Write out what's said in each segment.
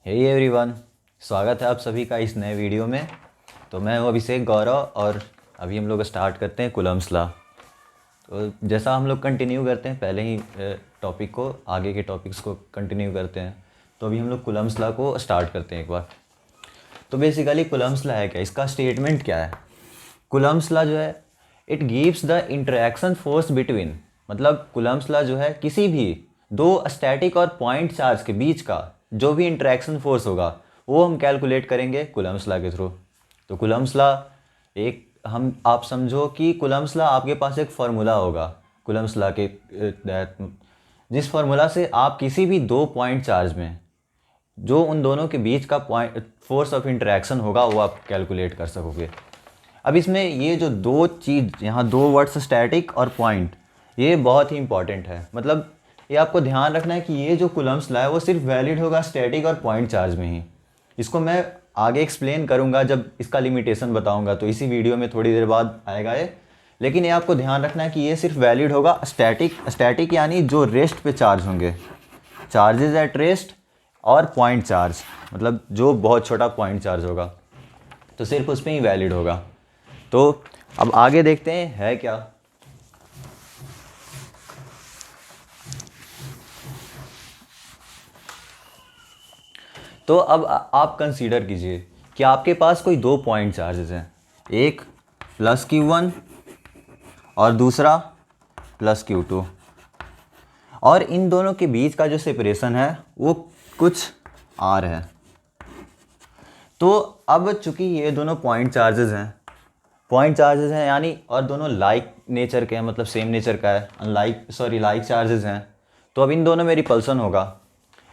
Hey everyone, स्वागत है आप सभी का इस नए वीडियो में। तो मैं हूँ अभिषेक गौरव और अभी हम लोग स्टार्ट करते हैं कूलम्ब्स लॉ। तो जैसा हम लोग कंटिन्यू करते हैं पहले ही टॉपिक को, आगे के टॉपिक्स को कंटिन्यू करते हैं। तो अभी हम लोग कूलम्ब्स लॉ को स्टार्ट करते हैं एक बार। तो बेसिकली कूलम्ब्स लॉ है क्या, इसका स्टेटमेंट क्या है। कूलम्ब्स लॉ जो है it gives the interaction force between, मतलब कूलम्ब्स लॉ जो है किसी भी दो स्टैटिक और पॉइंट चार्ज के बीच का जो भी इंटरेक्शन फोर्स होगा वो हम कैलकुलेट करेंगे कूलम्ब्स लॉ के थ्रू। तो कूलम्ब्स लॉ एक हम आप समझो कि कूलम्ब्स लॉ आपके पास एक फार्मूला होगा कूलम्ब्स लॉ के जिस फार्मूला से आप किसी भी दो पॉइंट चार्ज में जो उन दोनों के बीच का पॉइंट फोर्स ऑफ इंटरेक्शन होगा वो आप कैलकुलेट कर सकोगे। अब इसमें ये जो दो चीज़ यहाँ दो वर्ड्स स्टैटिक और पॉइंट, ये बहुत ही इंपॉर्टेंट है। मतलब ये आपको ध्यान रखना है कि ये जो कूलम्ब्स लॉ है वो सिर्फ वैलिड होगा स्टैटिक और पॉइंट चार्ज में ही। इसको मैं आगे एक्सप्लेन करूँगा जब इसका लिमिटेशन बताऊँगा, तो इसी वीडियो में थोड़ी देर बाद आएगा ये। लेकिन ये आपको ध्यान रखना है कि ये सिर्फ वैलिड होगा स्टैटिक यानी जो रेस्ट पे चार्ज होंगे, चार्जेज एट रेस्ट, और पॉइंट चार्ज मतलब जो बहुत छोटा पॉइंट चार्ज होगा, तो सिर्फ उस पर ही वैलिड होगा। तो अब आगे देखते हैं है क्या। तो अब आप कंसीडर कीजिए कि आपके पास कोई दो पॉइंट चार्जेस हैं, एक प्लस Q1 और दूसरा प्लस Q2, और इन दोनों के बीच का जो सेपरेशन है वो कुछ R है। तो अब चूंकि ये दोनों पॉइंट चार्जेस हैं यानी और दोनों लाइक नेचर के हैं, मतलब सेम नेचर का है, लाइक चार्जेस हैं, तो अब इन दोनों में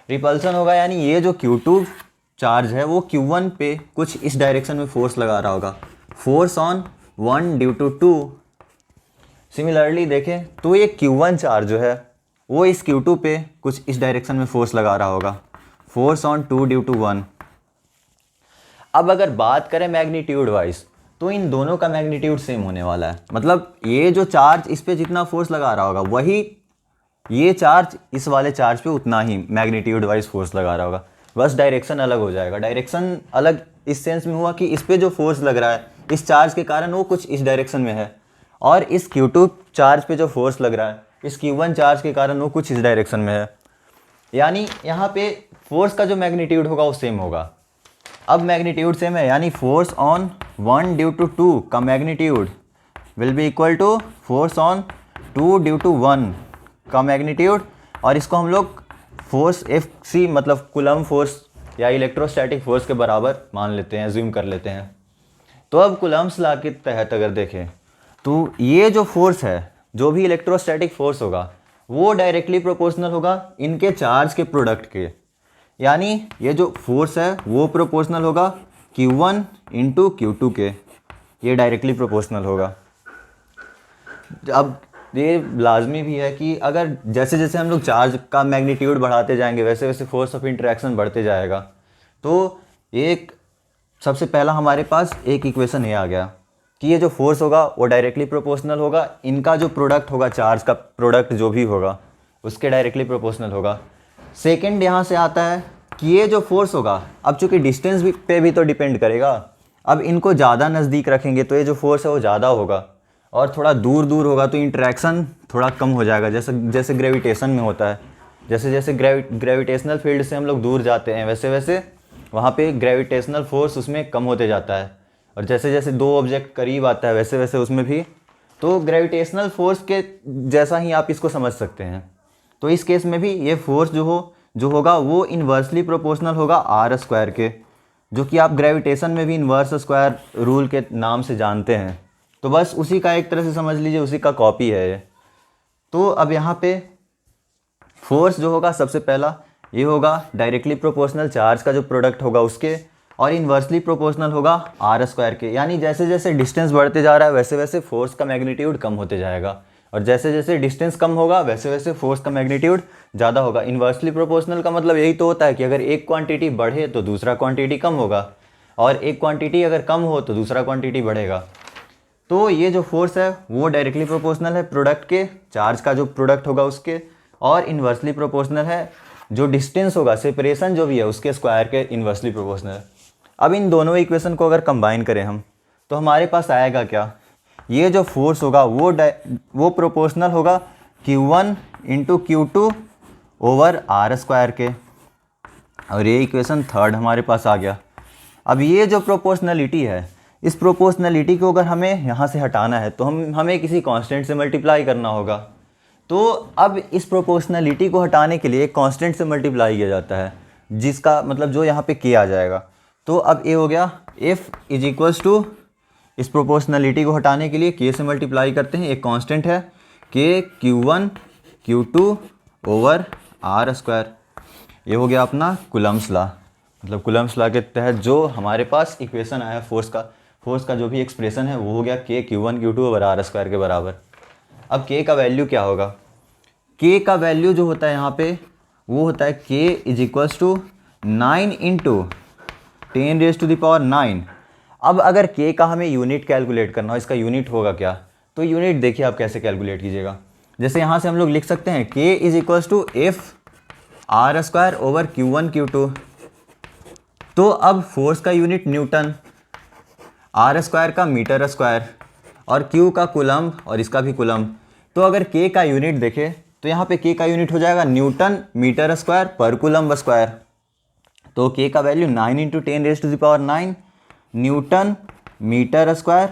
रिपल्सन होगा यानी ये जो Q2 चार्ज है वो Q1 पे कुछ इस डायरेक्शन में फोर्स लगा रहा होगा, force on 1 due to 2। Similarly देखें तो ये Q1 चार्ज जो है वो इस Q2 पे कुछ इस डायरेक्शन में फोर्स लगा रहा होगा, फोर्स ऑन 2 ड्यू टू 1। अब अगर बात करें मैग्नीट्यूड वाइज तो इन दोनों का मैग्नीट्यूड सेम होने वाला है। मतलब ये जो चार्ज इस पे जितना फोर्स लगा रहा होगा वही ये चार्ज इस वाले चार्ज पे उतना ही मैग्नीट्यूड वाइज फोर्स लगा रहा होगा, बस डायरेक्शन अलग हो जाएगा। डायरेक्शन अलग इस सेंस में हुआ कि इस पे जो फोर्स लग रहा है इस चार्ज के कारण वो कुछ इस डायरेक्शन में है, और इस Q2 चार्ज पे जो फोर्स लग रहा है इस Q1 चार्ज के कारण वो कुछ इस डायरेक्शन में है। यानी यहाँ पे फोर्स का जो मैग्नीट्यूड होगा वो सेम होगा। अब मैग्नीट्यूड सेम है यानी फोर्स ऑन 1 ड्यू टू 2 का magnitude will be equal to force on 2 due to 1 का मैग्नीट्यूड, और इसको हम लोग फोर्स Fc मतलब कूलम्ब फोर्स या इलेक्ट्रोस्टैटिक फोर्स के बराबर मान लेते हैं, ज्यूम कर लेते हैं। तो अब कूलम्ब्स लॉ के तहत अगर देखें तो ये जो फोर्स है, जो भी इलेक्ट्रोस्टैटिक फोर्स होगा वो डायरेक्टली प्रोपोर्शनल होगा इनके चार्ज के प्रोडक्ट के। यानी ये जो फोर्स है वो प्रोपोर्शनल होगा Q1 इंटू Q2 के, ये डायरेक्टली प्रोपोर्शनल होगा। अब ये लाजमी भी है कि अगर जैसे जैसे हम लोग चार्ज का मैग्नीट्यूड बढ़ाते जाएंगे वैसे वैसे फोर्स ऑफ इंटरेक्शन बढ़ते जाएगा। तो एक सबसे पहला हमारे पास एक इक्वेशन ये आ गया कि ये जो फोर्स होगा वो डायरेक्टली प्रोपोर्शनल होगा इनका जो प्रोडक्ट होगा, चार्ज का प्रोडक्ट जो भी होगा उसके डायरेक्टली प्रोपोर्शनल होगा। सेकंड यहाँ से आता है कि ये जो फोर्स होगा, अब चूंकि डिस्टेंस पे भी तो डिपेंड करेगा, अब इनको ज़्यादा नज़दीक रखेंगे तो ये जो फोर्स है वो ज़्यादा होगा, और थोड़ा दूर दूर होगा तो इंटरेक्शन थोड़ा कम हो जाएगा। जैसे जैसे ग्रेविटेशन में होता है, जैसे जैसे ग्रेविटेशनल फील्ड से हम लोग दूर जाते हैं वैसे वैसे वहाँ पे ग्रेविटेशनल फोर्स उसमें कम होते जाता है, और जैसे जैसे दो ऑब्जेक्ट करीब आता है वैसे वैसे उसमें भी तो ग्रेविटेशनल फोर्स के जैसा ही आप इसको समझ सकते हैं। तो इस केस में भी ये फोर्स जो होगा वो इन्वर्सली प्रोपोर्शनल होगा R स्क्वायर के, जो कि आप ग्रेविटेशन में भी इन्वर्स स्क्वायर रूल के नाम से जानते हैं। तो बस उसी का एक तरह से समझ लीजिए, उसी का कॉपी है ये। तो अब यहाँ पे फोर्स जो होगा सबसे पहला ये होगा डायरेक्टली प्रोपोर्शनल चार्ज का जो प्रोडक्ट होगा उसके, और इन्वर्सली प्रोपोर्शनल होगा R स्क्वायर के। यानी जैसे जैसे डिस्टेंस बढ़ते जा रहा है वैसे वैसे फोर्स का मैग्नीट्यूड कम होते जाएगा, और जैसे जैसे डिस्टेंस कम होगा वैसे वैसे फोर्स का मैग्नीट्यूड ज़्यादा होगा। इन्वर्सली प्रोपोर्शनल का मतलब यही तो होता है कि अगर एक क्वांटिटी बढ़े तो दूसरा क्वांटिटी कम होगा, और एक क्वांटिटी अगर कम हो तो दूसरा क्वांटिटी बढ़ेगा। तो ये जो फोर्स है वो डायरेक्टली प्रोपोर्शनल है प्रोडक्ट के, चार्ज का जो प्रोडक्ट होगा उसके, और इन्वर्सली प्रोपोर्शनल है जो डिस्टेंस होगा, सेपरेशन जो भी है, उसके स्क्वायर के इन्वर्सली प्रोपोर्शनल। अब इन दोनों इक्वेशन को अगर कंबाइन करें हम, तो हमारे पास आएगा क्या, ये जो फोर्स होगा वो प्रोपोर्शनल होगा Q1 into Q2 over R square के। और ये इक्वेशन थर्ड हमारे पास आ गया। अब ये जो प्रोपोर्शनलिटी है, इस प्रोपोर्शनलिटी को अगर हमें यहाँ से हटाना है तो हमें किसी कांस्टेंट से मल्टीप्लाई करना होगा। तो अब इस प्रोपोर्शनलिटी को हटाने के लिए एक कांस्टेंट से मल्टीप्लाई किया जाता है, जिसका मतलब जो यहाँ पे के आ जाएगा। तो अब ये हो गया F इज इक्वल्स टू, इस प्रोपोर्शनलिटी को हटाने के लिए के से मल्टीप्लाई करते हैं, एक कांस्टेंट है K Q1 Q2 over R square. ये हो गया अपना कूलम्ब्स लॉ। मतलब कूलम्ब्स लॉ के तहत जो हमारे पास इक्वेशन आया फोर्स का जो भी एक्सप्रेशन है वो हो गया के Q1 Q2 over R square के बराबर। अब के का वैल्यू क्या होगा, के का वैल्यू जो होता है यहाँ पे वो होता है के इज इक्वल्स टू 9 इंटू 10⁻⁹। अब अगर के का हमें यूनिट कैलकुलेट करना हो, इसका यूनिट होगा क्या, तो यूनिट देखिए आप कैसे कैलकुलेट कीजिएगा। जैसे यहाँ से हम लोग लिख सकते हैं K is equals to F R square over Q1 Q2। तो अब फोर्स का यूनिट न्यूटन, आर स्क्वायर का मीटर स्क्वायर, और क्यू का कूलम्ब और इसका भी कूलम्ब। तो अगर के का यूनिट देखें तो यहाँ पे के का यूनिट हो जाएगा न्यूटन मीटर स्क्वायर पर कूलम्ब स्क्वायर। तो के का value 9 into 10⁻⁹ newton metre square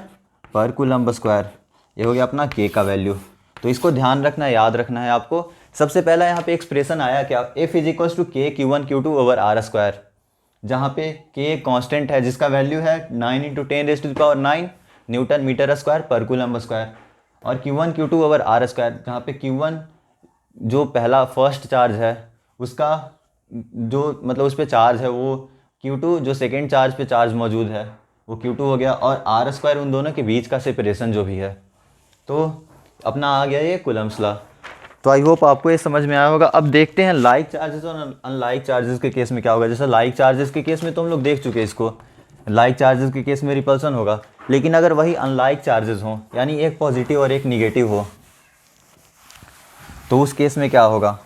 पर कूलम्ब स्क्वायर। ये हो गया अपना के का वैल्यू। तो इसको ध्यान रखना है, याद रखना है आपको। सबसे पहला यहाँ पे एक्सप्रेशन आया क्या, F is equals to K Q1 Q2 over R square, जहाँ पे के कांस्टेंट है जिसका वैल्यू है 9 इंटू 10⁻⁹ न्यूटन मीटर स्क्वायर पर कूलम्ब स्क्वायर, और Q1 Q2 over R square, जहाँ पे Q1 जो पहला फर्स्ट चार्ज है उसका जो मतलब उस पर चार्ज है वो Q2 जो सेकेंड चार्ज पे चार्ज मौजूद है वो Q2 हो गया, और आर स्क्वायर उन दोनों के बीच का सेपरेशन जो भी है। तो अपना आ गया ये कूलम्ब्स लॉ। तो आई होप आपको ये समझ में आया होगा। अब देखते हैं लाइक चार्जेस और अनलाइक चार्जेस के केस में क्या होगा। जैसे लाइक चार्जेस के केस में तो हम लोग देख चुके हैं इसको, लाइक चार्जेस के केस में रिपल्सन होगा। लेकिन अगर वही अनलाइक चार्जेस हों, यानी एक पॉजिटिव और एक निगेटिव हो, तो उस केस में क्या होगा।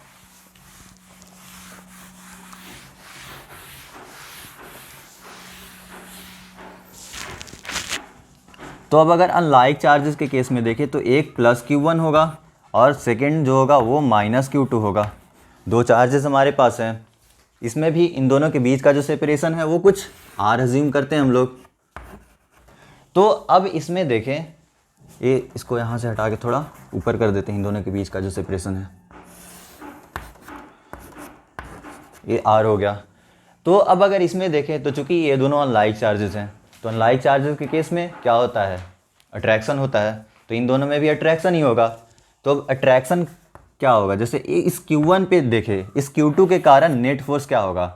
तो अब अगर अनलाइक चार्जेस के केस में देखें तो एक प्लस Q1 होगा और सेकेंड जो होगा वो माइनस Q2 होगा। दो चार्जेस हमारे पास हैं, इसमें भी इन दोनों के बीच का जो सेपरेशन है वो कुछ आर अज्यूम करते हैं हम लोग। तो अब इसमें देखें, ये इसको यहाँ से हटा के थोड़ा ऊपर कर देते हैं, इन दोनों के बीच का जो सेपरेशन है ये आर हो गया। तो अब अगर इसमें देखें तो चूंकि ये दोनों अनलाइक चार्जेस हैं, तो अनलाइक चार्जेस के केस में क्या होता है, अट्रैक्शन होता है। तो इन दोनों में भी अट्रैक्शन ही होगा। तो अब अट्रैक्शन क्या होगा, जैसे इस Q1 पे देखें, इस Q2 के कारण नेट फोर्स क्या होगा।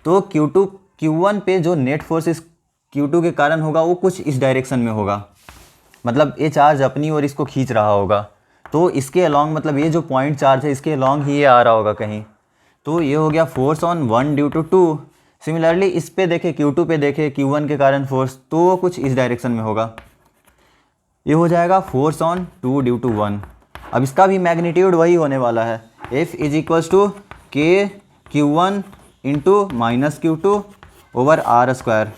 तो Q1 पे जो नेट फोर्स इस Q2 के कारण होगा वो कुछ इस डायरेक्शन में होगा, मतलब ये चार्ज अपनी ओर इसको खींच रहा होगा। तो इसके अलॉन्ग, मतलब ये जो पॉइंट चार्ज है इसके अलॉन्ग ही ये आ रहा होगा कहीं। तो ये हो गया force on 1 due to 2। Similarly इस पे देखें, Q2 पे देखें, Q1 के कारण फोर्स, तो वो कुछ इस डायरेक्शन में होगा। ये हो जाएगा फोर्स ऑन 2 ड्यू टू 1। अब इसका भी मैग्नीट्यूड वही होने वाला है, F is equals to K Q1 into minus Q2 over R square.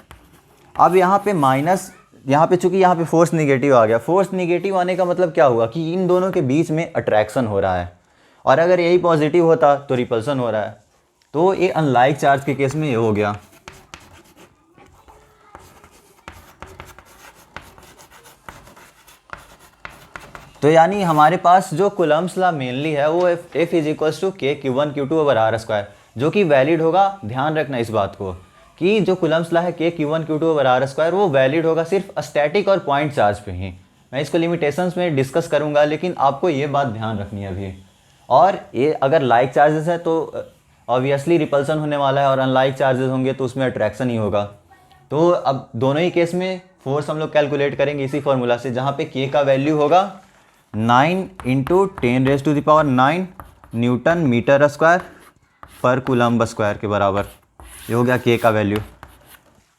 अब यहाँ पे माइनस, यहाँ पे चूंकि यहाँ पे फोर्स निगेटिव आ गया। फोर्स निगेटिव आने का मतलब क्या हुआ कि इन दोनों के बीच में अट्रैक्शन हो रहा है, और अगर यही पॉजिटिव होता तो रिपल्सन हो रहा है। तो ये अनलाइक चार्ज के केस में ये हो गया। तो यानी हमारे पास जो कूलम्ब्स लॉ मेनली है वो F is equals to K Q1 Q2 over R square, जो कि वैलिड होगा। ध्यान रखना इस बात को कि जो कूलम्ब्स लॉ है K Q1 Q2 over R square वो वैलिड होगा सिर्फ स्टैटिक और पॉइंट चार्ज पे ही। मैं इसको लिमिटेशंस में डिस्कस करूंगा, लेकिन आपको ये बात ध्यान रखनी है अभी। और ये अगर लाइक चार्जेस है तो ऑब्वियसली रिपल्सन होने वाला है, और अनलाइक चार्जेस होंगे तो उसमें अट्रैक्शन ही होगा। तो अब दोनों ही केस में फोर्स हम लोग कैलकुलेट करेंगे इसी फॉर्मूला से, जहाँ पे के का वैल्यू होगा 9 इंटू 10⁻⁹ न्यूटन मीटर स्क्वायर पर कूलम्ब स्क्वायर के बराबर। ये हो गया के का वैल्यू।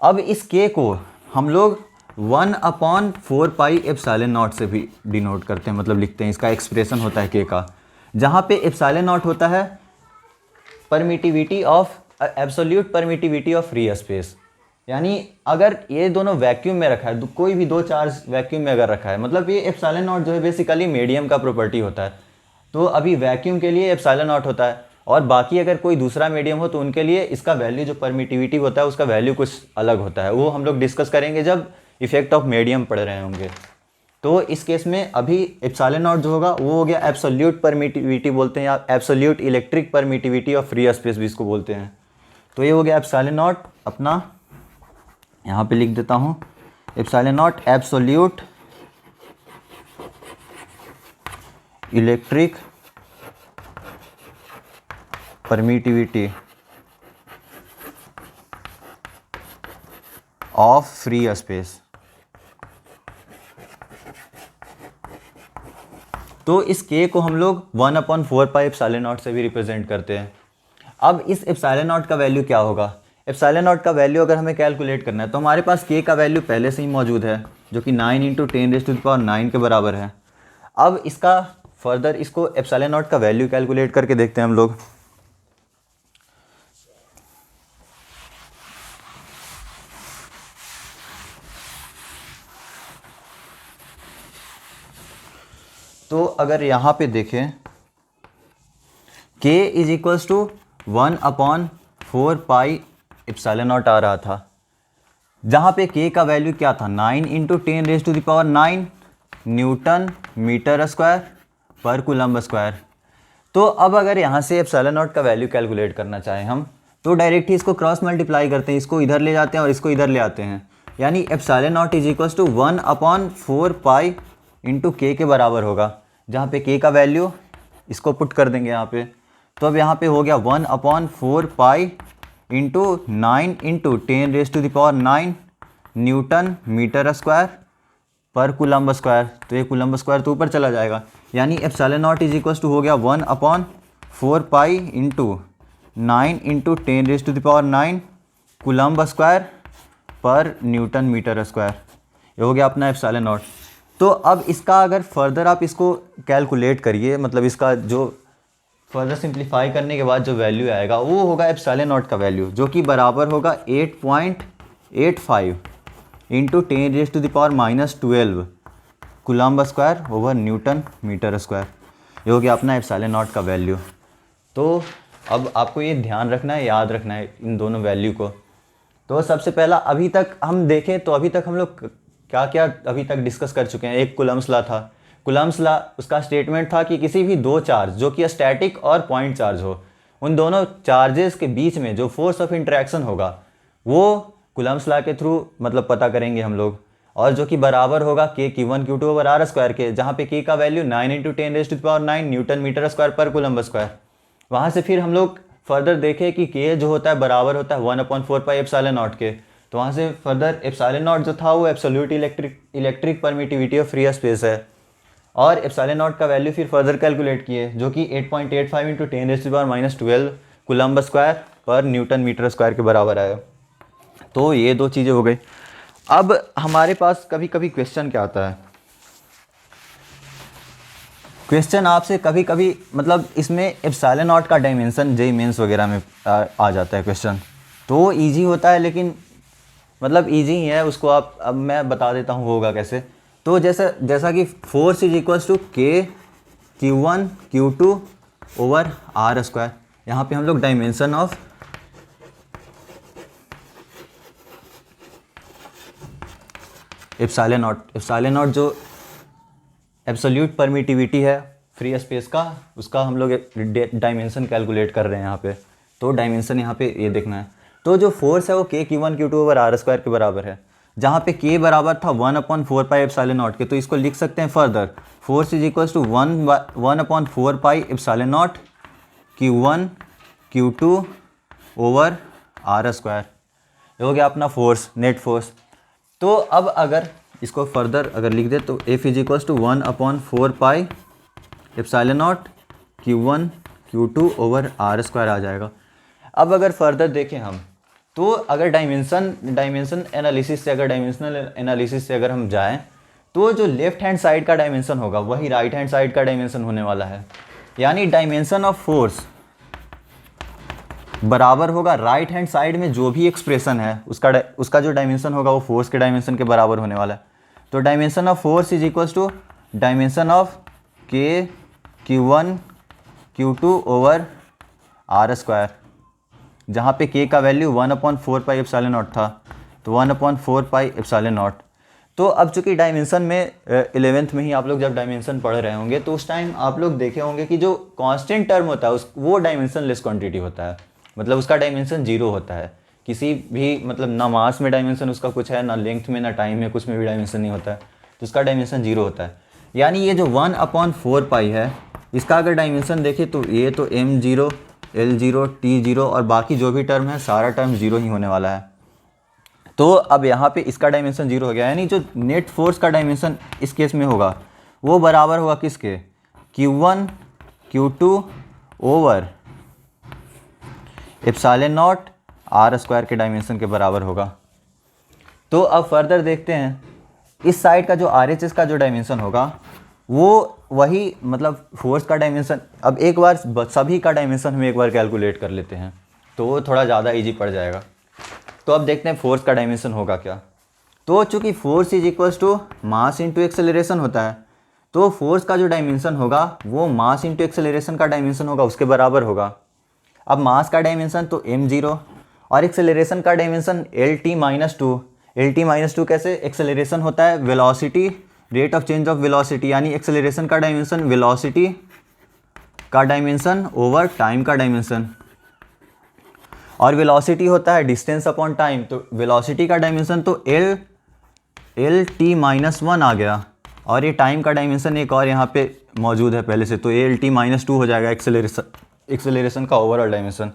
अब इस के को हम लोग 1/4πε0 से भी डिनोट करते हैं, मतलब लिखते हैं। इसका एक्सप्रेशन होता है के का, जहाँ पे ε0 होता है permittivity of absolute permittivity of free space, यानी अगर ये दोनों वैक्यूम में रखा है, कोई भी दो चार्ज वैक्यूम में अगर रखा है, मतलब ये एप्सिलॉन नॉट जो है बेसिकली मीडियम का प्रॉपर्टी होता है। तो अभी वैक्यूम के लिए एप्सिलॉन नॉट होता है, और बाकी अगर कोई दूसरा मीडियम हो तो उनके लिए इसका वैल्यू जो परमिटिविटी होता है उसका वैल्यू कुछ अलग होता है। वो हम लोग डिस्कस करेंगे जब इफेक्ट ऑफ मीडियम पढ़ रहे होंगे। तो इस केस में अभी एप्सिलॉन नॉट जो होगा वो हो गया एब्सोल्यूट परमिटिविटी बोलते हैं, या absolute electric permittivity of free space भी इसको बोलते हैं। तो ये हो गया एप्सिलॉन नॉट, अपना यहाँ पे लिख देता हूँ, epsilon not absolute electric permittivity of free space. तो इस k को हम लोग 1/4 एप्सिलॉन नॉट से भी रिप्रेजेंट करते हैं। अब इस एप्सिलॉन नॉट का वैल्यू क्या होगा? एप्सिलॉन नॉट का वैल्यू अगर हमें कैलकुलेट करना है तो हमारे पास k का वैल्यू पहले से ही मौजूद है, जो कि 9 × 10⁹ के बराबर है। अब इसका फर्दर इसको एप्सिलॉन नॉट का वैल्यू कैलकुलेट करके देखते हैं हम लोग। तो अगर यहाँ पे देखें k = 1/4 एप्सिलॉन नॉट आ रहा था, जहाँ पे k का वैल्यू क्या था 9 × 10⁹ न्यूटन मीटर स्क्वायर पर कूलम्ब स्क्वायर। तो अब अगर यहाँ से एप्सिलॉन नॉट का वैल्यू कैलकुलेट करना चाहें हम तो डायरेक्ट ही इसको क्रॉस मल्टीप्लाई करते हैं, इसको इधर ले जाते हैं और इसको इधर ले आते हैं, यानी एप्सिलॉन नॉट = 1/4 × k के बराबर होगा, जहाँ पे k का वैल्यू इसको पुट कर देंगे यहाँ पे। तो अब यहाँ पे हो गया 1/4 × 9 × 10⁹ न्यूटन मीटर स्क्वायर पर कूलम्ब स्क्वायर। तो ये कूलम्ब स्क्वायर तो ऊपर चला जाएगा, यानी एप्सिलॉन नॉट हो गया 1/4 × 9 × 10⁹ कूलम्ब स्क्वायर पर न्यूटन मीटर स्क्वायर। ये हो गया अपना एप्सिलॉन नॉट। तो अब इसका अगर फर्दर आप इसको कैलकुलेट करिए, मतलब इसका जो फर्दर सिंप्लीफाई करने के बाद जो वैल्यू आएगा वो होगा एप्सिलॉन नॉट का वैल्यू, जो कि बराबर होगा 8.85 × 10⁻12 coulomb square over newton metre square. ये हो गया अपना एप्सिलॉन नॉट का वैल्यू। तो अब आपको ये ध्यान रखना है, याद रखना है इन दोनों वैल्यू को। तो सबसे पहला अभी तक हम देखें तो अभी तक हम लोग क्या क्या अभी तक डिस्कस कर चुके हैं। एक कूलम्ब्स लॉ था, कूलम्ब्स लॉ उसका स्टेटमेंट था कि किसी भी दो चार्ज जो कि स्टैटिक और पॉइंट चार्ज हो, उन दोनों चार्जेस के बीच में जो फोर्स ऑफ इंटरेक्शन होगा वो कूलम्ब्स लॉ के थ्रू मतलब पता करेंगे हम लोग, और जो कि बराबर होगा k q1 q2 over r square के, जहाँ पे k का वैल्यू 9 × 10⁹ न्यूटन मीटर स्क्वायर पर कूलम्ब स्क्वायर। वहाँ से फिर हम लोग फर्दर देखें कि k जो होता है बराबर होता है 1/4 एप्सिलॉन नॉट के। तो वहाँ से फर्दर एप्सिलॉन नॉट जो था वो absolute electric permittivity of free space है, और एप्सिलॉन नॉट का वैल्यू फिर फर्दर कैलकुलेट किए, जो कि 8.85 × 10⁻12 कूलम्ब स्क्वायर पर न्यूटन मीटर स्क्वायर के बराबर आया। तो ये दो चीज़ें हो गई। अब हमारे पास कभी कभी क्वेश्चन क्या आता है, क्वेश्चन आपसे कभी कभी मतलब इसमें एप्सिलॉन नॉट का डायमेंशन जेईई मेंस वगैरह में आ जाता है क्वेश्चन। तो इजी होता है, लेकिन मतलब इजी ही है, उसको आप अब मैं बता देता हूँ होगा कैसे। तो जैसा कि force = k q1 q2 over r square. यहाँ पे हम लोग डायमेंशन ऑफ एप्सिलॉन नॉट जो एब्सोल्यूट परमिटिविटी है फ्री स्पेस का, उसका हम लोग डायमेंशन कैलकुलेट कर रहे हैं यहाँ पे। तो डायमेंशन यहाँ पे ये देखना है। तो जो फोर्स है वो k q1 q2 over r square के बराबर है, जहाँ पे k बराबर था 1/4 एप्सिलॉन नॉट के। तो इसको लिख सकते हैं further, force = 1/4 epsilon nought q1 q2 over r square. ये हो गया अपना फोर्स, नेट फोर्स। तो अब अगर इसको फर्दर अगर लिख दे तो F = 1/4 epsilon nought q1 q2 over r square आ जाएगा। अब अगर फर्दर देखें हम तो अगर डायमेंशनल एनालिसिस से अगर हम जाएं तो जो लेफ्ट हैंड साइड का डायमेंशन होगा वही राइट हैंड साइड का डायमेंशन होने वाला है। यानी डायमेंशन ऑफ फोर्स बराबर होगा राइट हैंड साइड में जो भी एक्सप्रेशन है उसका जो डायमेंशन होगा वो फोर्स के डायमेंशन के बराबर होने वाला है। तो dimension of force is equals to dimension of K Q1 Q2 over R square, जहाँ पे के का वैल्यू 1/4 पाई एप्सिलॉन नॉट था, तो 1/4 पाई एप्सिलॉन नॉट। तो अब चूंकि डायमेंशन में 11th में ही आप लोग जब डायमेंशन पढ़ रहे होंगे तो उस टाइम आप लोग देखे होंगे कि जो कांस्टेंट टर्म होता है वो डायमेंशन लेस क्वांटिटी होता है, मतलब उसका डायमेंशन 0 होता है। किसी भी मतलब ना मास में डायमेंशन उसका कुछ है, ना लेंथ में, ना टाइम में, कुछ में भी डायमेंशन नहीं होता है, तो उसका डायमेंशन 0 होता है। यानी ये जो 1/4 पाई है इसका अगर डायमेंशन देखें तो ये तो m0 l0 t0 और बाकी जो भी टर्म है सारा टर्म 0 ही होने वाला है। तो अब यहाँ पे इसका डायमेंशन 0 हो गया, यानी जो नेट फोर्स का डायमेंशन इस केस में होगा वो बराबर होगा किसके, Q1 Q2 over epsilon naught R square के डायमेंशन के बराबर होगा। तो अब फर्दर देखते हैं इस साइड का जो RHS का जो डायमेंशन होगा वो वही मतलब फोर्स का डायमेंशन। अब एक बार सभी का डायमेंशन हम एक बार कैलकुलेट कर लेते हैं तो वो थोड़ा ज़्यादा इजी पड़ जाएगा। तो अब देखते हैं फोर्स का डायमेंशन होगा क्या। तो चूंकि force is equals to mass into acceleration होता है, तो फोर्स का जो डायमेंशन होगा वो मास इंटू एक्सेलरेशन का डायमेंशन होगा, उसके बराबर होगा। अब मास का डायमेंशन तो m0 और एक्सेलरेशन का डायमेंशन LT-2। LT-2 कैसे, एक्सेलरेशन होता है velocity, rate of change of velocity, यानी एक्सेलरेशन का डायमेंशन वेलोसिटी का डायमेंशन ओवर टाइम का डायमेंशन, और वेलोसिटी होता है डिस्टेंस अपॉन टाइम। तो वेलोसिटी का डायमेंशन तो LT-1 आ गया, और ये टाइम का डायमेंशन एक और यहाँ पे मौजूद है पहले से, तो ये LT-2 हो जाएगा एक्सेलरेशन का ओवरऑल डायमेंशन।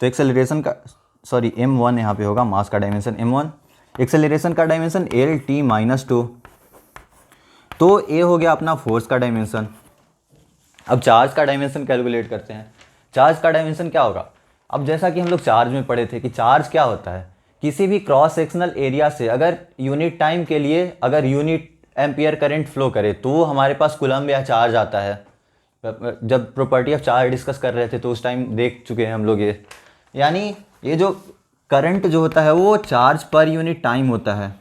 तो एक्सेलरेशन का m1 यहाँ पे होगा, मास का डायमेंशन m1, एक्सेलरेशन का डायमेंशन LT-2। तो ये हो गया अपना फोर्स का डायमेंशन। अब चार्ज का डायमेंशन कैलकुलेट करते हैं। चार्ज का डायमेंशन क्या होगा, अब जैसा कि हम लोग चार्ज में पढ़े थे कि चार्ज क्या होता है, किसी भी क्रॉस सेक्शनल एरिया से अगर यूनिट टाइम के लिए अगर यूनिट एम्पियर करंट फ्लो करे तो हमारे पास कूलम्ब या चार्ज आता है। जब प्रॉपर्टी ऑफ चार्ज डिस्कस कर रहे थे तो उस टाइम देख चुके हैं हम लोग ये, यानी ये जो करंट जो होता है वो चार्ज पर यूनिट टाइम होता है,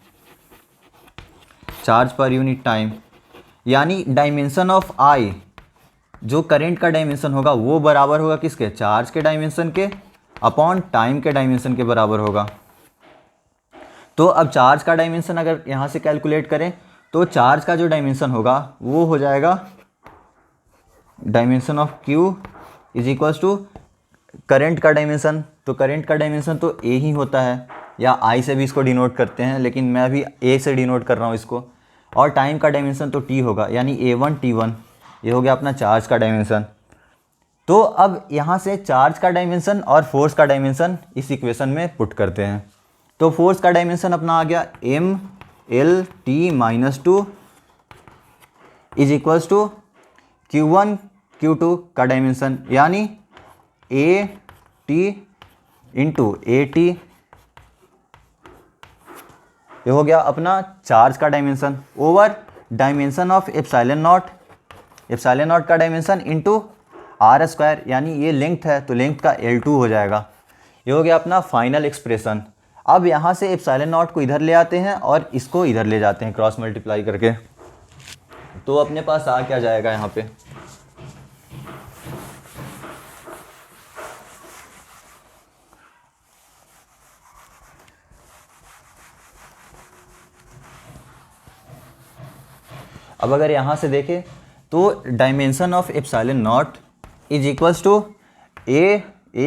चार्ज पर यूनिट टाइम। यानी डायमेंशन ऑफ आई, जो करंट का डायमेंशन होगा वो बराबर होगा किसके, चार्ज के डायमेंशन के अपॉन टाइम के डायमेंशन के बराबर होगा। तो अब चार्ज का डायमेंशन अगर यहाँ से कैलकुलेट करें तो चार्ज का जो डायमेंशन होगा वो हो जाएगा dimension of Q is equals to current का डायमेंशन। तो करंट का डायमेंशन तो A ही होता है, या I से भी इसको डिनोट करते हैं, लेकिन मैं अभी A से डिनोट कर रहा हूँ इसको। और टाइम का डायमेंशन तो T होगा, यानी A1 T1। ये हो गया अपना चार्ज का डायमेंशन। तो अब यहाँ से चार्ज का डायमेंशन और फोर्स का डायमेंशन इस इक्वेशन में पुट करते हैं। तो फोर्स का डायमेंशन अपना आ गया MLT-2 is equals to Q1 Q2 का डायमेंशन, यानी AT इंटू AT। ये हो गया अपना चार्ज का dimension over dimension of epsilon not का डायमेंशन इंटू आर स्क्वायर, यानी ये लेंथ है तो लेंथ का L2 हो जाएगा। ये हो गया अपना फाइनल एक्सप्रेशन। अब यहाँ से एप्सिलॉन नॉट को इधर ले आते हैं और इसको इधर ले जाते हैं क्रॉस मल्टीप्लाई करके, तो अपने पास आ क्या जाएगा यहाँ पे, अब अगर यहाँ से देखें तो dimension of epsilon nought is equals to A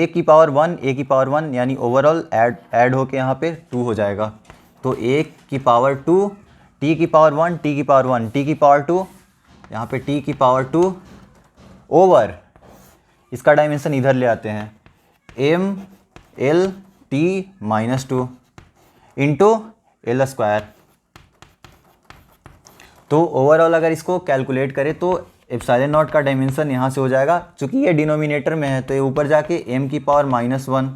की पावर 1 यानी ओवरऑल ऐड होके यहाँ पे 2 हो जाएगा। तो A की पावर 2, T की पावर 1, T की पावर 1, T की पावर 2, यहाँ पे T की पावर 2 ओवर इसका डायमेंशन इधर ले आते हैं MLT-2 इंटू L स्क्वायर। तो ओवरऑल अगर इसको कैलकुलेट करें तो एप्सिलॉन नॉट का डायमेंशन यहाँ से हो जाएगा, चूंकि ये डिनोमिनेटर में है तो ये ऊपर जाके m की पावर -1,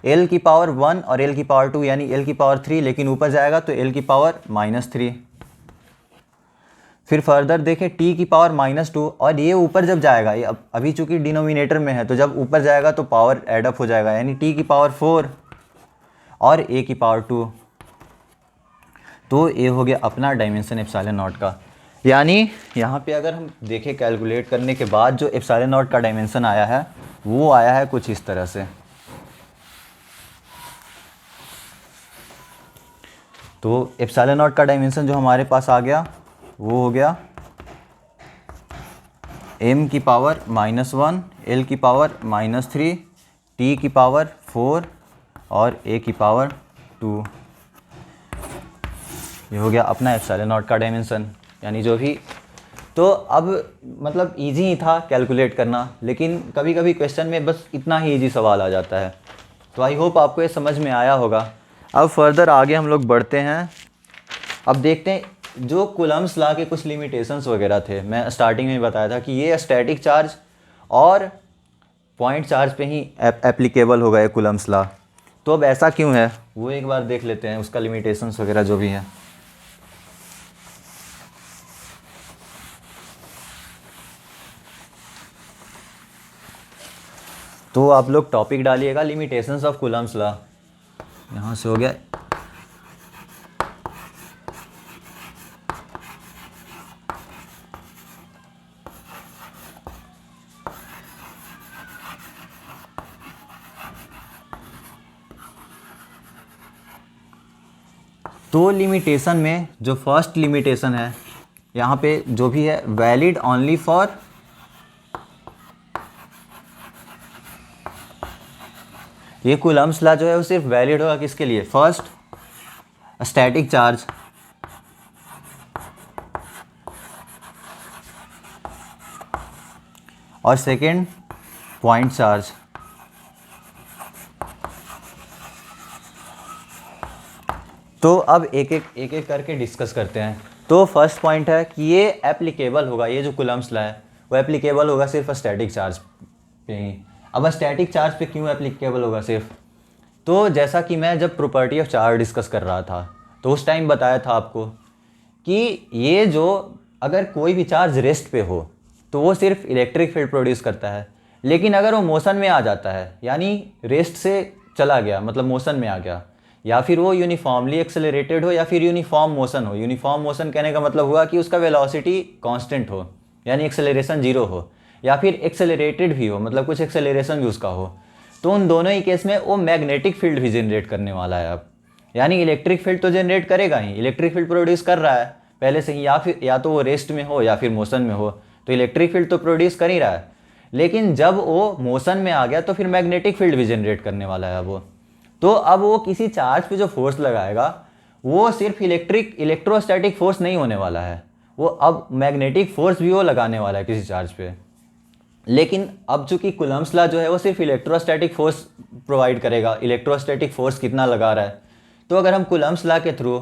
l की पावर 1 और l की पावर 2 यानी l की पावर 3, लेकिन ऊपर जाएगा तो l की पावर -3। फिर फर्दर देखें टी की पावर -2, और ये ऊपर जब जाएगा, ये अभी चूंकि डिनोमिनेटर में है तो जब ऊपर जाएगा तो पावर एडअप हो जाएगा, यानी टी की पावर 4 और ए की पावर 2। तो ये हो गया अपना डायमेंशन एप्सिलॉन नॉट का। यानी यहाँ पे अगर हम देखें कैलकुलेट करने के बाद जो एप्सिलॉन नॉट का डायमेंशन आया है वो आया है कुछ इस तरह से। तो एप्सिलॉन नॉट का डायमेंशन जो हमारे पास आ गया वो हो गया m की पावर -1, l की पावर -3, t की पावर 4 और a की पावर 2। ये हो गया अपना एप्सिलॉन नॉट का डायमेंशन, यानी जो भी। तो अब मतलब इजी ही था कैलकुलेट करना, लेकिन कभी कभी क्वेश्चन में बस इतना ही इजी सवाल आ जाता है। तो आई होप आपको ये समझ में आया होगा। अब फर्दर आगे हम लोग बढ़ते हैं। अब देखते हैं जो कूलम्ब्स लॉ के कुछ लिमिटेशंस वगैरह थे। मैं स्टार्टिंग में बताया था कि ये स्टैटिक चार्ज और पॉइंट चार्ज पे ही एप्लीकेबल होगा ये कूलम्ब्स लॉ। तो अब ऐसा क्यों है वो एक बार देख लेते हैं, उसका लिमिटेशंस वगैरह जो भी है। तो आप लोग टॉपिक डालिएगा लिमिटेशंस ऑफ कूलम्ब्स लॉ। यहाँ से हो गया। तो लिमिटेशन में जो फर्स्ट लिमिटेशन है यहाँ पे जो भी है, वैलिड ओनली फॉर ये कूलम्ब्स लॉ जो है वो सिर्फ वैलिड होगा किसके लिए? फर्स्ट स्टैटिक चार्ज, और सेकंड पॉइंट चार्ज। तो अब एक एक करके डिस्कस करते हैं। तो फर्स्ट पॉइंट है कि ये एप्लीकेबल होगा, ये जो कूलम्ब्स लॉ है वो एप्लीकेबल होगा सिर्फ स्टैटिक चार्ज पे ही। अब स्टैटिक चार्ज पे क्यों एप्लीकेबल होगा सिर्फ? तो जैसा कि मैं जब प्रॉपर्टी ऑफ चार्ज डिस्कस कर रहा था तो उस टाइम बताया था आपको कि ये जो अगर कोई भी चार्ज रेस्ट पे हो तो वो सिर्फ इलेक्ट्रिक फील्ड प्रोड्यूस करता है, लेकिन अगर वो मोशन में आ जाता है, यानी रेस्ट से चला गया मतलब मोशन में आ गया, या फिर वो यूनिफॉर्मली एक्सेलरेटेड हो या फिर यूनिफॉर्म मोशन हो। यूनिफॉर्म मोशन कहने का मतलब हुआ कि उसका वेलोसिटी कांस्टेंट हो, यानी एक्सेलरेशन 0 हो, या फिर एक्सेलरेटेड भी हो मतलब कुछ एक्सेलरेशन भी उसका हो। तो उन दोनों ही केस में वो मैग्नेटिक फील्ड भी जनरेट करने वाला है। अब यानी इलेक्ट्रिक फील्ड तो जनरेट करेगा ही, इलेक्ट्रिक फील्ड प्रोड्यूस कर रहा है पहले से ही, या फिर या तो वो रेस्ट में हो या फिर मोशन में हो, तो इलेक्ट्रिक फील्ड तो प्रोड्यूस कर ही रहा है। लेकिन जब वो मोशन में आ गया तो फिर मैग्नेटिक फील्ड भी जनरेट करने वाला है वो। तो अब वो किसी चार्ज पे जो फोर्स लगाएगा वो सिर्फ इलेक्ट्रोस्टैटिक फोर्स नहीं होने वाला है, वो अब मैग्नेटिक फोर्स भी वो लगाने वाला है किसी चार्ज पे। लेकिन अब चूंकि कूलम्ब्स लॉ जो है वो सिर्फ इलेक्ट्रोस्टैटिक फोर्स प्रोवाइड करेगा, इलेक्ट्रोस्टैटिक फोर्स कितना लगा रहा है। तो अगर हम कूलम्ब्स लॉ के थ्रू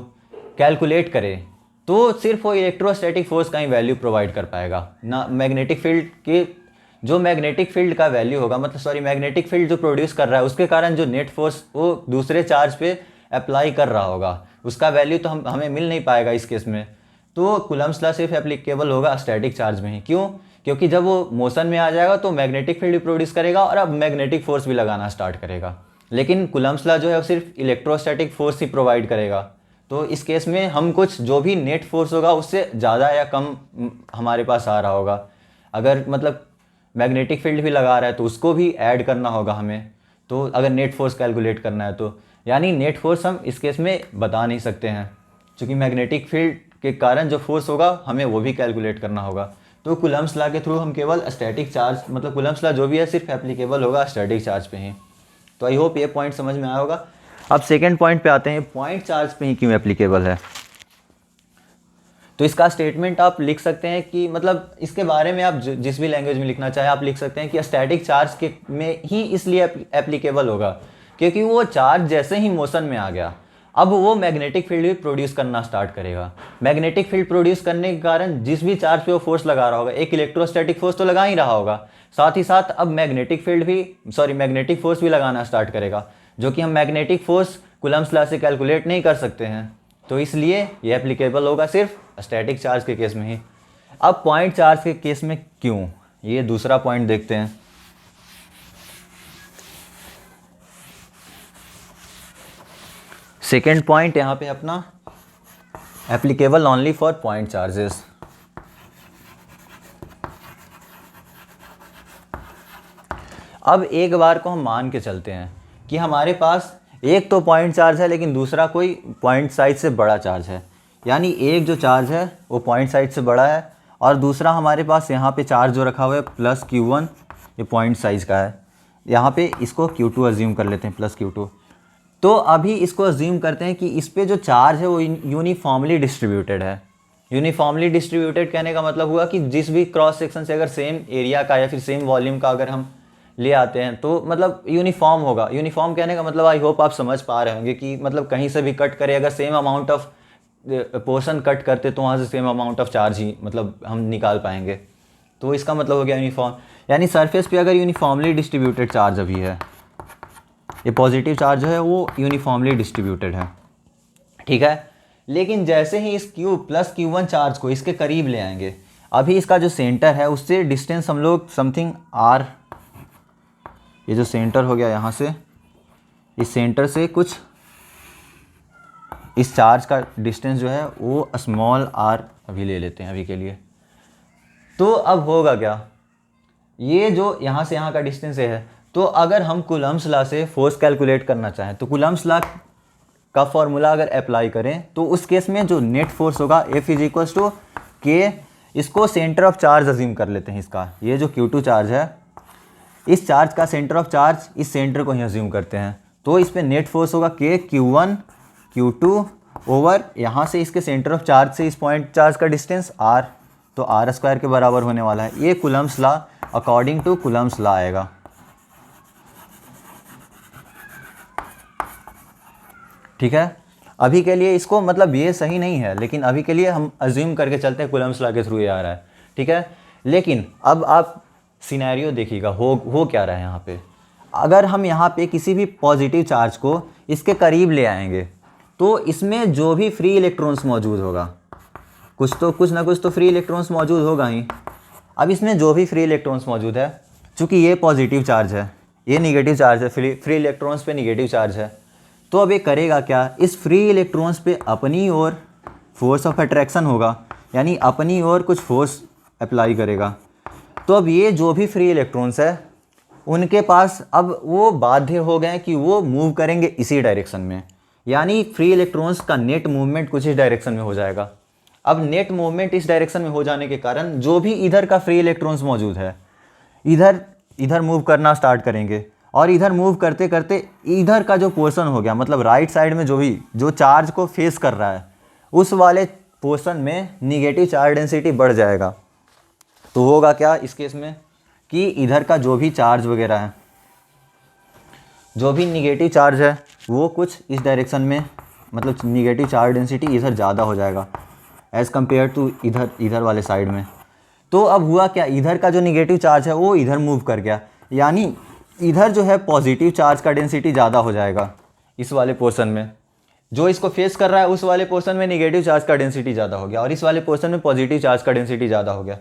कैलकुलेट करें तो सिर्फ वो इलेक्ट्रोस्टैटिक फोर्स का ही वैल्यू प्रोवाइड कर पाएगा, ना मैग्नेटिक फील्ड के। जो मैग्नेटिक फील्ड का वैल्यू होगा मतलब सॉरी मैग्नेटिक फील्ड जो प्रोड्यूस कर रहा है उसके कारण जो नेट फोर्स वो दूसरे चार्ज पे अप्लाई कर रहा होगा उसका वैल्यू तो हमें मिल नहीं पाएगा इस केस में। तो कूलम्ब्स लॉ सिर्फ एप्लीकेबल होगा स्टैटिक चार्ज में ही। क्यों? क्योंकि जब वो मोशन में आ जाएगा तो मैग्नेटिक फील्ड भी प्रोड्यूस करेगा और अब मैग्नेटिक फोर्स भी लगाना स्टार्ट करेगा। लेकिन कूलम्ब्स लॉ जो है वो सिर्फ इलेक्ट्रोस्टैटिक फोर्स ही प्रोवाइड करेगा। तो इस केस में हम कुछ जो भी नेट फोर्स होगा उससे ज़्यादा या कम हमारे पास आ रहा होगा। अगर मतलब मैग्नेटिक फील्ड भी लगा रहा है तो उसको भी ऐड करना होगा हमें, तो अगर नेट फोर्स कैलकुलेट करना है तो। यानी नेट फोर्स हम इस केस में बता नहीं सकते हैं, क्योंकि मैग्नेटिक फील्ड के कारण जो फोर्स होगा हमें वो भी कैलकुलेट करना होगा। तो कूलम्ब्स लॉ के थ्रू हम केवल स्टैटिक चार्ज मतलब कूलम्ब्स लॉ जो भी है सिर्फ एप्लीकेबल होगा स्टैटिक चार्ज पे ही। तो आई होप ये पॉइंट समझ में आया होगा। अब सेकेंड पॉइंट पे आते हैं, पॉइंट चार्ज पे ही क्यों एप्लीकेबल है। तो इसका स्टेटमेंट आप लिख सकते हैं कि मतलब इसके बारे में आप जिस भी लैंग्वेज में लिखना चाहें आप लिख सकते हैं कि स्टैटिक चार्ज के में ही इसलिए एप्लीकेबल होगा क्योंकि वो चार्ज जैसे ही मोशन में आ गया अब वो मैग्नेटिक फील्ड भी प्रोड्यूस करना स्टार्ट करेगा। मैग्नेटिक फील्ड प्रोड्यूस करने के कारण जिस भी चार्ज पे वो फोर्स लगा रहा होगा, एक इलेक्ट्रोस्टैटिक फोर्स तो लगा ही रहा होगा, साथ ही साथ अब मैग्नेटिक फोर्स भी लगाना स्टार्ट करेगा, जो कि हम मैग्नेटिक फोर्स कूलम्ब्स लॉ से कैलकुलेट नहीं कर सकते हैं। तो इसलिए ये एप्लीकेबल होगा सिर्फ स्टैटिक चार्ज के केस में ही। अब पॉइंट चार्ज के केस में क्यों, ये दूसरा पॉइंट देखते हैं। सेकेंड पॉइंट यहाँ पे अपना applicable only for point charges. अब एक बार को हम मान के चलते हैं कि हमारे पास एक तो पॉइंट चार्ज है लेकिन दूसरा कोई पॉइंट साइज से बड़ा चार्ज है, यानी एक जो चार्ज है वो पॉइंट साइज से बड़ा है और दूसरा हमारे पास यहाँ पे चार्ज जो रखा हुआ है प्लस Q1, ये पॉइंट साइज का है। यहाँ पे इसको Q2 अज्यूम कर लेते हैं, प्लस Q2। तो अभी इसको अज्यूम करते हैं कि इस पे जो चार्ज है वो यूनिफॉर्मली डिस्ट्रीब्यूटेड है। यूनिफॉर्मली डिस्ट्रीब्यूटेड कहने का मतलब हुआ कि जिस भी क्रॉस सेक्शन से अगर सेम एरिया का या फिर सेम वॉल्यूम का अगर हम ले आते हैं तो मतलब यूनिफॉर्म होगा। यूनिफॉर्म कहने का मतलब आई होप आप समझ पा रहे होंगे कि मतलब कहीं से भी कट करें, अगर same amount of portion cut करते तो वहाँ से सेम अमाउंट ऑफ चार्ज ही मतलब हम निकाल पाएंगे। तो इसका मतलब हो गया यूनिफॉर्म, यानी सरफेस पे अगर यूनिफॉर्मली डिस्ट्रीब्यूटेड चार्ज अभी है, ये पॉजिटिव चार्ज है वो यूनिफॉर्मली डिस्ट्रीब्यूटेड है, ठीक है। लेकिन जैसे ही इस प्लस Q1 चार्ज को इसके करीब ले आएंगे, अभी इसका जो सेंटर है उससे डिस्टेंस हम लोग समथिंग r, ये जो सेंटर हो गया यहाँ से, इस सेंटर से कुछ इस चार्ज का डिस्टेंस जो है वो स्मॉल r अभी ले लेते हैं अभी के लिए। तो अब होगा क्या, ये जो यहाँ से यहाँ का डिस्टेंस है, तो अगर हम कूलम्ब्स लॉ से फोर्स कैलकुलेट करना चाहें तो कूलम्ब्स लॉ का फॉर्मूला अगर अप्लाई करें तो उस केस में जो नेट फोर्स होगा F = K, इसको सेंटर ऑफ चार्ज अज्यूम कर लेते हैं इसका। ये जो Q2 चार्ज है, इस चार्ज का सेंटर ऑफ चार्ज इस सेंटर को ही अज्यूम करते हैं, तो इस पे नेट फोर्स होगा K Q1 Q2 ओवर यहाँ से इसके सेंटर ऑफ चार्ज से इस पॉइंट चार्ज का डिस्टेंस r, तो r² के बराबर होने वाला है। ये Coulomb's law according to Coulomb's law आएगा, ठीक है। अभी के लिए इसको मतलब ये सही नहीं है, लेकिन अभी के लिए हम अज्यूम करके चलते हैं कूलम्ब्स लॉ के थ्रू ये आ रहा है, ठीक है। लेकिन अब आप सिनेरियो देखिएगा हो क्या रहा है यहाँ पे। अगर हम यहाँ पे किसी भी पॉजिटिव चार्ज को इसके करीब ले आएंगे तो इसमें जो भी फ्री इलेक्ट्रॉन्स मौजूद होगा, कुछ ना कुछ तो फ्री इलेक्ट्रॉन्स मौजूद होगा ही। अब इसमें जो भी फ्री इलेक्ट्रॉन्स मौजूद है, चूँकि ये पॉजिटिव चार्ज है, ये निगेटिव चार्ज है, फ्री इलेक्ट्रॉन्स पे निगेटिव चार्ज है, तो अब ये करेगा क्या, इस फ्री इलेक्ट्रॉन्स पे अपनी ओर फोर्स ऑफ अट्रैक्शन होगा, यानी अपनी ओर कुछ फोर्स अप्लाई करेगा। तो अब ये जो भी फ्री इलेक्ट्रॉन्स है उनके पास अब वो बाध्य हो गए कि वो मूव करेंगे इसी डायरेक्शन में, यानी फ्री इलेक्ट्रॉन्स का नेट मूवमेंट कुछ इस डायरेक्शन में हो जाएगा। अब नेट मूवमेंट इस डायरेक्शन में हो जाने के कारण जो भी इधर का फ्री इलेक्ट्रॉन्स मौजूद है इधर मूव करना स्टार्ट करेंगे, और इधर मूव करते करते इधर का जो पोर्शन हो गया, मतलब राइट साइड में जो चार्ज को फेस कर रहा है उस वाले पोर्शन में निगेटिव चार्ज डेंसिटी बढ़ जाएगा। तो होगा क्या इस केस में कि इधर का जो भी चार्ज वगैरह है, जो भी निगेटिव चार्ज है वो कुछ इस डायरेक्शन में, मतलब निगेटिव चार्ज डेंसिटी इधर ज़्यादा हो जाएगा एज़ कम्पेयर टू इधर वाले साइड में। तो अब हुआ क्या, इधर का जो निगेटिव चार्ज है वो इधर मूव कर गया, यानी इधर जो है पॉजिटिव चार्ज का डेंसिटी ज़्यादा हो जाएगा इस वाले पोर्शन में, जो इसको फेस कर रहा है उस वाले पोर्शन में निगेटिव चार्ज का डेंसिटी ज़्यादा हो गया और इस वाले पोर्शन में पॉजिटिव चार्ज का डेंसिटी ज़्यादा हो गया।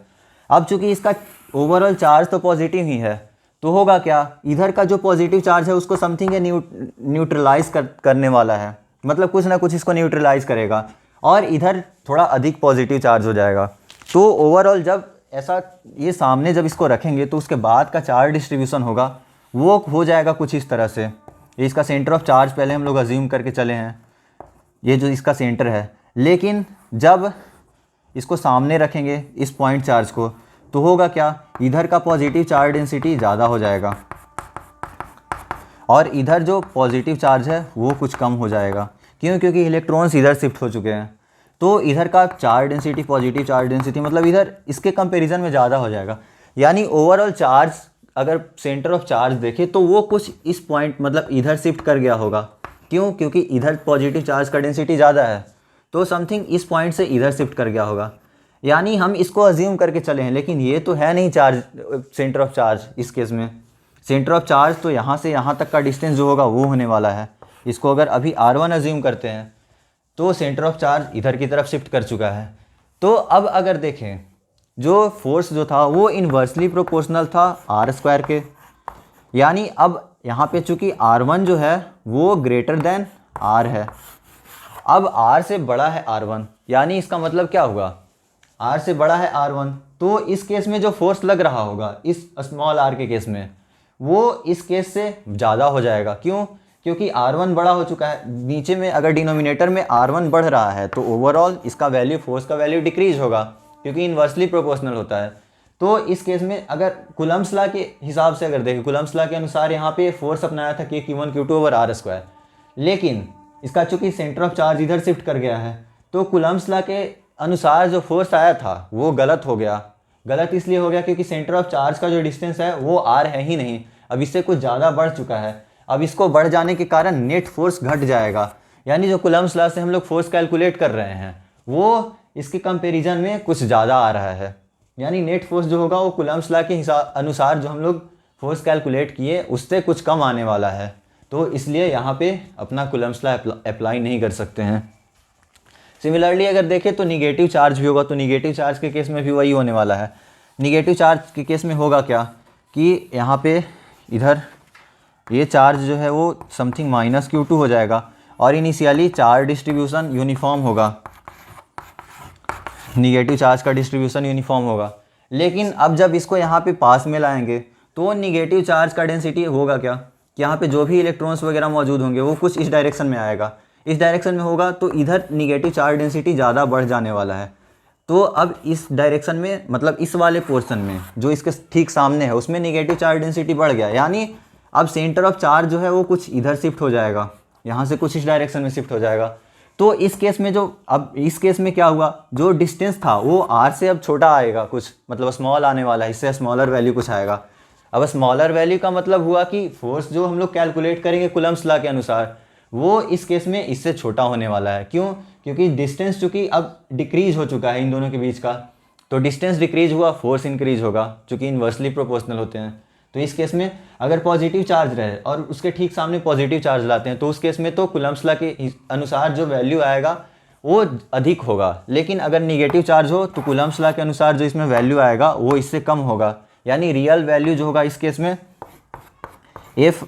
अब चूंकि इसका ओवरऑल चार्ज तो पॉजिटिव ही है, तो होगा क्या, इधर का जो पॉजिटिव चार्ज है उसको समथिंग न्यूट्रलाइज करने वाला है, मतलब कुछ ना कुछ इसको न्यूट्रलाइज करेगा और इधर थोड़ा अधिक पॉजिटिव चार्ज हो जाएगा। तो ओवरऑल जब ऐसा ये सामने जब इसको रखेंगे तो उसके बाद का चार्ज डिस्ट्रीब्यूशन होगा वो हो जाएगा कुछ इस तरह से। इसका सेंटर ऑफ चार्ज पहले हम लोग अज्यूम करके चले हैं, ये जो इसका सेंटर है, लेकिन जब इसको सामने रखेंगे इस पॉइंट चार्ज को तो होगा क्या, इधर का पॉजिटिव चार्ज डेंसिटी ज़्यादा हो जाएगा और इधर जो पॉजिटिव चार्ज है वो कुछ कम हो जाएगा। क्यों? क्योंकि इलेक्ट्रॉन्स इधर शिफ्ट हो चुके हैं, तो इधर का charge density, positive charge density मतलब इधर इसके कंपैरिजन में ज़्यादा हो जाएगा। यानी ओवरऑल चार्ज अगर सेंटर ऑफ चार्ज देखें तो वो कुछ इस पॉइंट मतलब इधर शिफ्ट कर गया होगा। क्यों? क्योंकि इधर पॉजिटिव चार्ज का डेंसिटी ज़्यादा है, तो समथिंग इस पॉइंट से इधर शिफ्ट कर गया होगा। यानी हम इसको अज्यूम करके चले हैं, लेकिन ये तो है नहीं चार्ज, सेंटर ऑफ चार्ज। इस केस में सेंटर ऑफ चार्ज तो यहाँ से यहाँ तक का डिस्टेंस जो होगा वो होने वाला है। इसको अगर अभी R1 अज्यूम करते हैं तो सेंटर ऑफ चार्ज इधर की तरफ शिफ्ट कर चुका है। तो अब अगर देखें जो फोर्स जो था वो इन्वर्सली प्रोपोर्शनल था आर स्क्वायर के, यानी अब यहाँ पे चूँकि R1 जो है वो ग्रेटर देन R है। अब R से बड़ा है R1, यानी इसका मतलब क्या हुआ, R से बड़ा है R1, तो इस केस में जो फोर्स लग रहा होगा इस स्मॉल r के केस में वो इस केस से ज़्यादा हो जाएगा। क्यों? क्योंकि R1 बड़ा हो चुका है। नीचे में अगर डिनोमिनेटर में R1 बढ़ रहा है तो ओवरऑल इसका वैल्यू, फोर्स का वैल्यू डिक्रीज होगा, क्योंकि इन्वर्सली प्रोपोर्शनल होता है। तो इस केस में अगर कूलम्ब्स लॉ के हिसाब से अगर देखें, कूलम्ब्स लॉ के अनुसार यहाँ पे फोर्स अपनाया था कि Q1 Q2 over R square, लेकिन इसका चूँकि सेंटर ऑफ चार्ज इधर शिफ्ट कर गया है तो कूलम्ब्स लॉ के अनुसार जो फोर्स आया था वो गलत हो गया। गलत इसलिए हो गया क्योंकि सेंटर ऑफ चार्ज का जो डिस्टेंस है वो R है ही नहीं, अब इससे कुछ ज़्यादा बढ़ चुका है। अब इसको बढ़ जाने के कारण नेट फोर्स घट जाएगा, यानी जो कूलम्ब्स लॉ से हम लोग फोर्स कैलकुलेट कर रहे हैं वो इसके कंपैरिजन में कुछ ज़्यादा आ रहा है, यानी नेट फोर्स जो होगा वो कूलम्ब्स लॉ के अनुसार जो हम लोग फोर्स कैलकुलेट किए उससे कुछ कम आने वाला है। तो इसलिए यहाँ पे अपना कूलम्ब्स लॉ अप्लाई नहीं कर सकते हैं। सिमिलरली अगर देखें तो निगेटिव चार्ज भी होगा, तो निगेटिव चार्ज के केस में भी वही होने वाला है। निगेटिव चार्ज के केस में होगा क्या कि यहाँ पे इधर ये चार्ज जो है वो समथिंग -Q2 हो जाएगा और इनिशियली चार्ज डिस्ट्रीब्यूशन यूनिफॉर्म होगा, निगेटिव चार्ज का डिस्ट्रीब्यूशन यूनिफॉर्म होगा। लेकिन अब जब इसको यहाँ पे पास में लाएंगे तो निगेटिव चार्ज का डेंसिटी होगा क्या कि यहाँ पे जो भी इलेक्ट्रॉन्स वगैरह मौजूद होंगे वो कुछ इस डायरेक्शन में आएगा, इस डायरेक्शन में होगा, तो इधर निगेटिव चार्ज डेंसिटी ज़्यादा बढ़ जाने वाला है। तो अब इस डायरेक्शन में, मतलब इस वाले पोर्शन में जो इसके ठीक सामने है उसमें निगेटिव चार्ज डेंसिटी बढ़ गया, यानी अब सेंटर ऑफ चार्ज जो है वो कुछ इधर शिफ्ट हो जाएगा, यहाँ से कुछ इस डायरेक्शन में शिफ्ट हो जाएगा। तो इस केस में इस केस में क्या हुआ, जो डिस्टेंस था वो R से अब छोटा आएगा, कुछ मतलब स्मॉल आने वाला है, इससे स्मॉलर वैल्यू कुछ आएगा। अब स्मॉलर वैल्यू का मतलब हुआ कि फोर्स जो हम लोग कैलकुलेट करेंगे कूलम्ब्स लॉ के अनुसार वो इस केस में इससे छोटा होने वाला है। क्यों? क्योंकि डिस्टेंस चूँकि अब डिक्रीज हो चुका है इन दोनों के बीच का, तो डिस्टेंस डिक्रीज हुआ, फोर्स इंक्रीज होगा, चूँकि इन्वर्सली प्रोपोर्शनल होते हैं। तो इस केस में अगर पॉजिटिव चार्ज रहे और उसके ठीक सामने पॉजिटिव चार्ज लाते हैं तो उस केस में तो कूलम्ब्स लॉ के अनुसार जो वैल्यू आएगा वो अधिक होगा। लेकिन अगर निगेटिव चार्ज हो तो कूलम्ब्स लॉ के अनुसार जो इसमें वैल्यू आएगा वो इससे कम होगा, यानी रियल वैल्यू जो होगा इस केस में एफ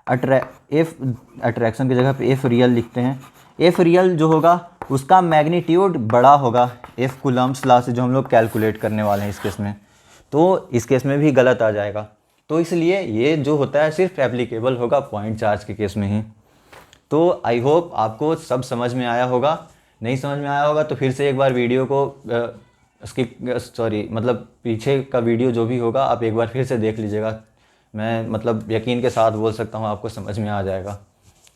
अट्रैक्शन की जगह पे एफ रियल लिखते हैं, एफ रियल जो होगा उसका मैग्नीट्यूड बड़ा होगा एफ कूलम्ब्स लॉ से जो हम लोग कैलकुलेट करने वाले हैं इस केस में, तो इस केस में भी गलत आ जाएगा। तो इसलिए ये जो होता है सिर्फ एप्लीकेबल होगा पॉइंट चार्ज के केस में ही। तो आई होप आपको सब समझ में आया होगा, नहीं समझ में आया होगा तो फिर से एक बार वीडियो को मतलब पीछे का वीडियो जो भी होगा आप एक बार फिर से देख लीजिएगा। मैं मतलब यकीन के साथ बोल सकता हूँ आपको समझ में आ जाएगा।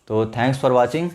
तो थैंक्स फॉर वॉचिंग।